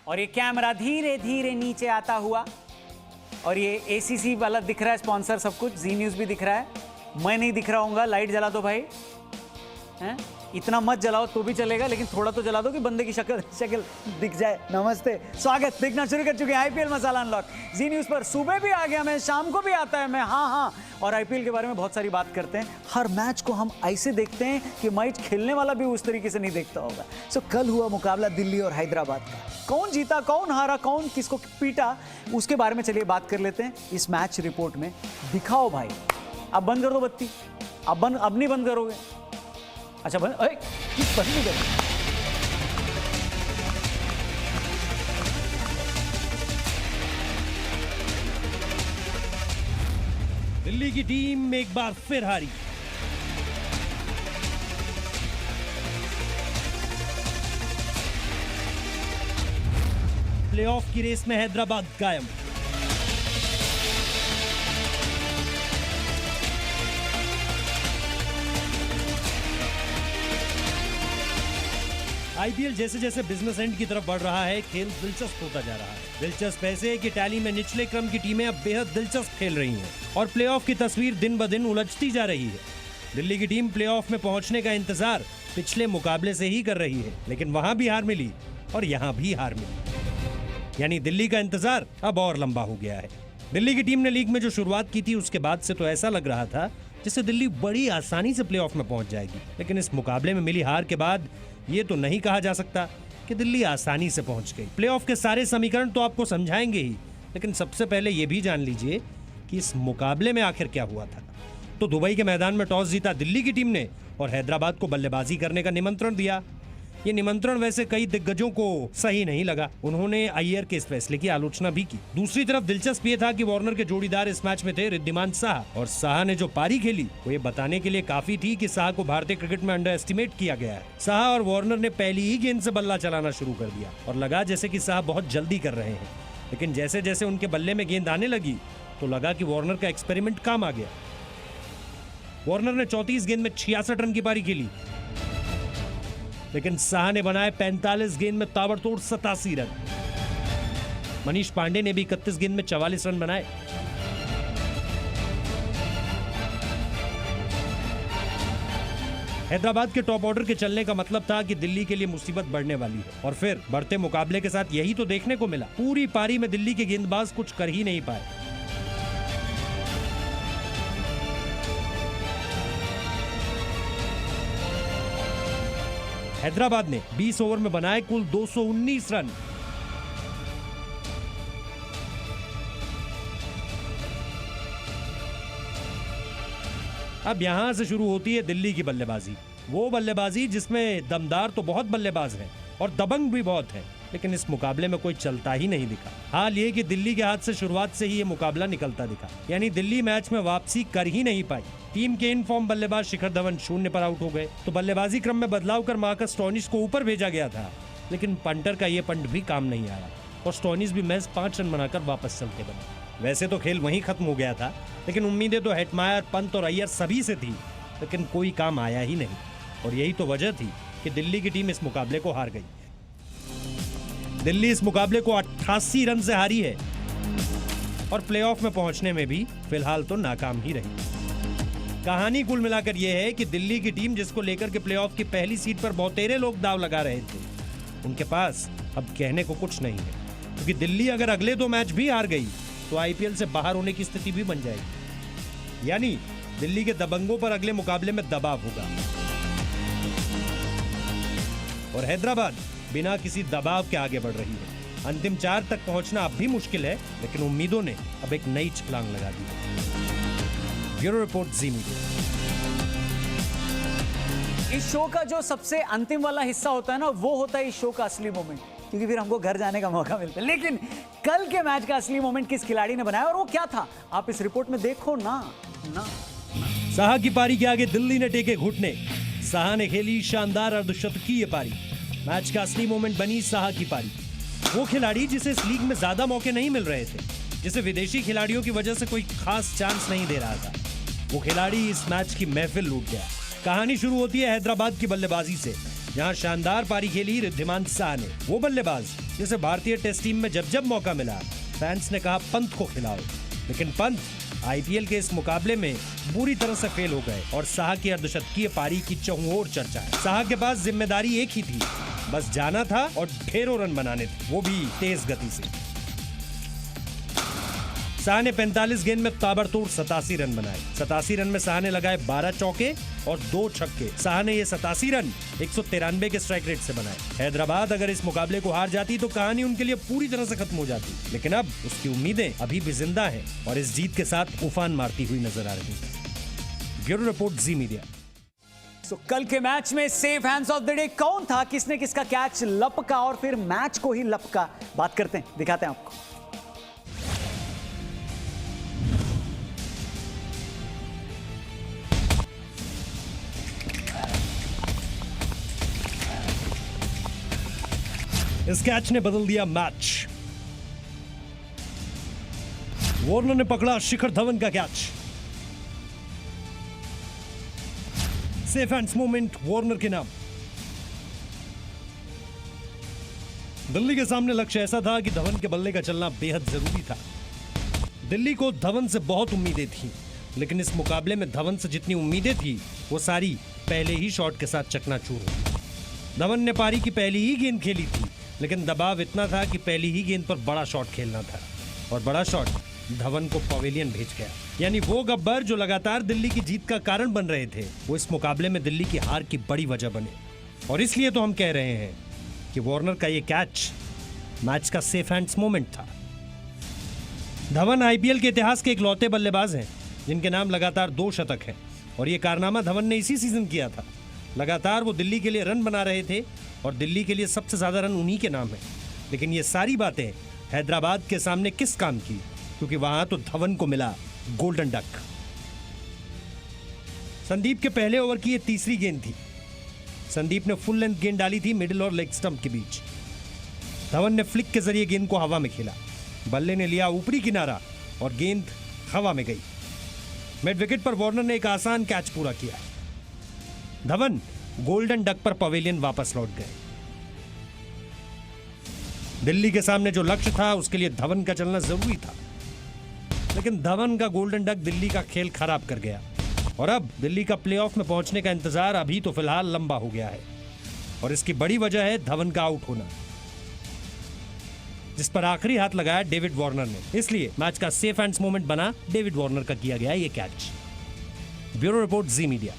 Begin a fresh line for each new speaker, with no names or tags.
और ये कैमरा धीरे धीरे नीचे आता हुआ और ये एसीसी वाला दिख रहा है, स्पॉन्सर सब कुछ, जी न्यूज़ भी दिख रहा है। मैं नहीं दिख रहा हूँगा, लाइट जला दो भाई, हैं? इतना मत जलाओ तो भी चलेगा, लेकिन थोड़ा तो जला दो कि बंदे की शक्ल दिख जाए। नमस्ते, स्वागत। देखना शुरू कर चुके हैं आईपीएल मसाला अनलॉक जी न्यूज़ पर। सुबह भी आ गया मैं, शाम को भी आता है मैं, हाँ, और आईपीएल के बारे में बहुत सारी बात करते हैं। हर मैच को हम ऐसे देखते हैं कि मैच खेलने वाला भी उस तरीके से नहीं देखता होगा। सो कल हुआ मुकाबला दिल्ली और हैदराबाद का, कौन जीता, कौन हारा, कौन किसको पीटा, उसके बारे में चलिए बात कर लेते हैं इस मैच रिपोर्ट में। दिखाओ भाई, अब बंद कर दो बत्ती, अब नहीं बंद करोगे? अच्छा बंद नहीं करें।
दिल्ली की टीम एक बार फिर हारी। प्लेऑफ की रेस में हैदराबाद कायम। आईपीएल जैसे जैसे बिजनेस एंड की तरफ बढ़ रहा है, खेल दिलचस्प होता जा रहा है। दिलचस्प ऐसे कि टैली में निचले क्रम की टीमें अब बेहद दिलचस्प खेल रही हैं और प्लेऑफ की तस्वीर दिन ब दिन उलझती जा रही है। दिल्ली की टीम प्लेऑफ में पहुंचने का इंतजार पिछले मुकाबले से ही कर रही है, लेकिन वहां भी हार मिली और यहां भी हार मिली, यानी दिल्ली का इंतजार अब और लंबा हो गया है। दिल्ली की टीम ने लीग में जो शुरुआत की थी उसके बाद से तो ऐसा लग रहा था जिससे दिल्ली बड़ी आसानी से प्लेऑफ में पहुंच जाएगी, लेकिन इस मुकाबले में मिली हार के बाद ये तो नहीं कहा जा सकता कि दिल्ली आसानी से पहुंच गई। प्लेऑफ के सारे समीकरण तो आपको समझाएंगे ही, लेकिन सबसे पहले ये भी जान लीजिए कि इस मुकाबले में आखिर क्या हुआ था। तो दुबई के मैदान में टॉस जीता दिल्ली की टीम ने और हैदराबाद को बल्लेबाजी करने का निमंत्रण दिया। ये निमंत्रण वैसे कई दिग्गजों को सही नहीं लगा, उन्होंने अय्यर के इस फैसले की आलोचना भी की। दूसरी तरफ दिलचस्प ये था कि वार्नर के जोड़ीदार इस मैच में थे रिद्धिमान साहा, और साहा ने जो पारी खेली वो ये बताने के लिए काफी थी कि साहा को भारतीय क्रिकेट में अंडर एस्टिमेट किया गया है। साहा और वार्नर ने पहली ही गेंद से बल्ला चलाना शुरू कर दिया और लगा जैसे कि साहा बहुत जल्दी कर रहे हैं, लेकिन जैसे जैसे उनके बल्ले में गेंद आने लगी तो लगा कि वार्नर का एक्सपेरिमेंट काम आ गया। वार्नर ने 34 गेंद में 66 रन की पारी खेली, लेकिन साहा ने बनाए 45 गेंद में ताबड़तोड़ 87 रन। मनीष पांडे ने भी 31 गेंद में 44 रन बनाए। हैदराबाद के टॉप ऑर्डर के चलने का मतलब था कि दिल्ली के लिए मुसीबत बढ़ने वाली है, और फिर बढ़ते मुकाबले के साथ यही तो देखने को मिला। पूरी पारी में दिल्ली के गेंदबाज कुछ कर ही नहीं पाए। हैदराबाद ने 20 ओवर में बनाए कुल 219 रन। अब यहां से शुरू होती है दिल्ली की बल्लेबाजी, वो बल्लेबाजी जिसमें दमदार तो बहुत बल्लेबाज हैं और दबंग भी बहुत है, लेकिन इस मुकाबले में कोई चलता ही नहीं दिखा। हाल ये कि दिल्ली के हाथ से शुरुआत से ही ये मुकाबला निकलता दिखा, यानी दिल्ली मैच में वापसी कर ही नहीं पाई। टीम के इन फॉर्म बल्लेबाज शिखर धवन 0 पर आउट हो गए, तो बल्लेबाजी क्रम में बदलाव कर मार्कस स्टोइनिस को ऊपर भेजा गया था, लेकिन पंटर का ये पंट भी काम नहीं आया और स्टोइनिस भी मैच 5 रन बनाकर वापस चल के बने। वैसे तो खेल वहीं खत्म हो गया था, लेकिन उम्मीदें तो हेटमायर, पंत और अय्यर सभी से थी, लेकिन कोई काम आया ही नहीं, और यही तो वजह थी कि दिल्ली की टीम इस मुकाबले को हार गई। दिल्ली इस मुकाबले को 88 रन से हारी है और प्लेऑफ में पहुंचने में भी फिलहाल तो नाकाम ही रही। कहानी कुल मिलाकर यह है कि दिल्ली की टीम, जिसको लेकर के प्लेऑफ की पहली सीट पर बहुतेरे लोग दाव लगा रहे थे, उनके पास अब कहने को कुछ नहीं है, क्योंकि दिल्ली अगर अगले 2 मैच भी हार गई तो आईपीएल से बाहर होने की स्थिति भी बन जाएगी, यानी दिल्ली के दबंगों पर अगले मुकाबले में दबाव होगा। और हैदराबाद बिना किसी दबाव के आगे बढ़ रही है। अंतिम 4 तक पहुंचना अब भी मुश्किल है, लेकिन उम्मीदों ने अब एक नई छलांग लगा दी। ब्यूरो रिपोर्ट, जी मीडिया।
इस शो का जो सबसे अंतिम वाला हिस्सा होता है ना, वो होता है इस शो का असली मोमेंट, क्योंकि फिर हमको घर जाने का मौका मिलता है। लेकिन कल के मैच का असली मोमेंट किस खिलाड़ी ने बनाया और वो क्या था, आप इस रिपोर्ट में देखो ना।
साहा की पारी के आगे दिल्ली ने टेके घुटने। साहा ने खेली शानदार अर्धशतकीय पारी। मैच का असली मोमेंट बनी साहा की पारी। वो खिलाड़ी जिसे इस लीग में ज्यादा मौके नहीं मिल रहे थे, जिसे विदेशी खिलाड़ियों की वजह से कोई खास चांस नहीं दे रहा था, वो खिलाड़ी इस मैच की महफिल लूट गया। कहानी शुरू होती है हैदराबाद की बल्लेबाजी से, जहां शानदार पारी खेली रिद्धिमान शाह ने। वो बल्लेबाज जिसे भारतीय टेस्ट टीम में जब जब मौका मिला फैंस ने कहा पंत को खिलाओ, लेकिन पंत आईपीएल के इस मुकाबले में बुरी तरह से फेल हो गए और शाह की अर्धशतकीय पारी की चहुओर चर्चा है। शाह के पास जिम्मेदारी एक ही थी, बस जाना था और ढेरों रन बनाने थे, वो भी तेज गति से। शाह ने 45 गेंद में ताबड़तोड़ 87 रन बनाए। 87 रन में शाह ने लगाए 12 चौके और 2 छक्के। शाह ने ये 87 रन 193 के स्ट्राइक रेट से बनाए। हैदराबाद अगर इस मुकाबले को हार जाती तो कहानी उनके लिए पूरी तरह से खत्म हो जाती, लेकिन अब उसकी उम्मीदें अभी भी जिंदा हैं और इस जीत के साथ उफान मारती हुई नजर आ रही है। ब्यूरो रिपोर्ट, जी मीडिया।
कल के मैच में safe hands of the day कौन था, किसने किसका कैच लपका और फिर मैच को ही लपका, बात करते हैं, दिखाते हैं आपको।
इस कैच ने बदल दिया मैच। वार्नर ने पकड़ा शिखर धवन का catch. Safe hands moment Warner के नाम। दिल्ली के सामने लक्ष्य ऐसा था कि धवन के बल्ले का चलना बेहद जरूरी था। दिल्ली को धवन से बहुत उम्मीदें थी, लेकिन इस मुकाबले में धवन से जितनी उम्मीदें थी वो सारी पहले ही शॉट के साथ चकनाचूर हो गई। धवन ने पारी की पहली ही गेंद खेली थी, लेकिन दबाव इतना था कि पहली ही गेंद पर बड़ा शॉट खेलना था और बड़ा शॉट धवन को पवेलियन भेज गया। यानी वो गब्बर जो लगातार दिल्ली की जीत का कारण बन रहे थे वो इस मुकाबले में दिल्ली की हार की बड़ी वजह बने। और इसलिए तो हम कह रहे हैं कि वार्नर का ये कैच मैच का सेफ हैंड्स मोमेंट था। धवन आईपीएल के इतिहास के इकलौते बल्लेबाज हैं जिनके नाम लगातार 2 शतक हैं और ये कारनामा धवन ने इसी सीजन किया था। लगातार वो दिल्ली के लिए रन बना रहे थे और दिल्ली के लिए सबसे ज्यादा रन उन्हीं के नाम है। लेकिन ये सारी बातें हैदराबाद के सामने किस काम की, क्योंकि वहां तो धवन को मिला गोल्डन डक। संदीप के पहले ओवर की ये तीसरी गेंद थी। संदीप ने फुल लेंथ गेंद डाली थी मिडिल और लेग स्टंप के बीच। धवन ने फ्लिक के जरिए गेंद को हवा में खेला। बल्ले ने लिया ऊपरी किनारा और गेंद हवा में गई। मिड विकेट पर वार्नर ने एक आसान कैच पूरा किया। धवन गोल्डन डक पर पवेलियन वापस लौट गए। दिल्ली के सामने जो लक्ष्य था उसके लिए धवन का चलना जरूरी था, लेकिन धवन का गोल्डन डक दिल्ली का खेल खराब कर गया और अब दिल्ली का प्लेऑफ में पहुंचने का इंतजार अभी तो फिलहाल लंबा हो गया है और इसकी बड़ी वजह है धवन का आउट होना, जिस पर आखिरी हाथ लगाया डेविड वार्नर ने। इसलिए मैच का सेफ हैंड्स मोमेंट बना डेविड वार्नर का किया गया ये कैच। ब्यूरो रिपोर्ट, जी मीडिया।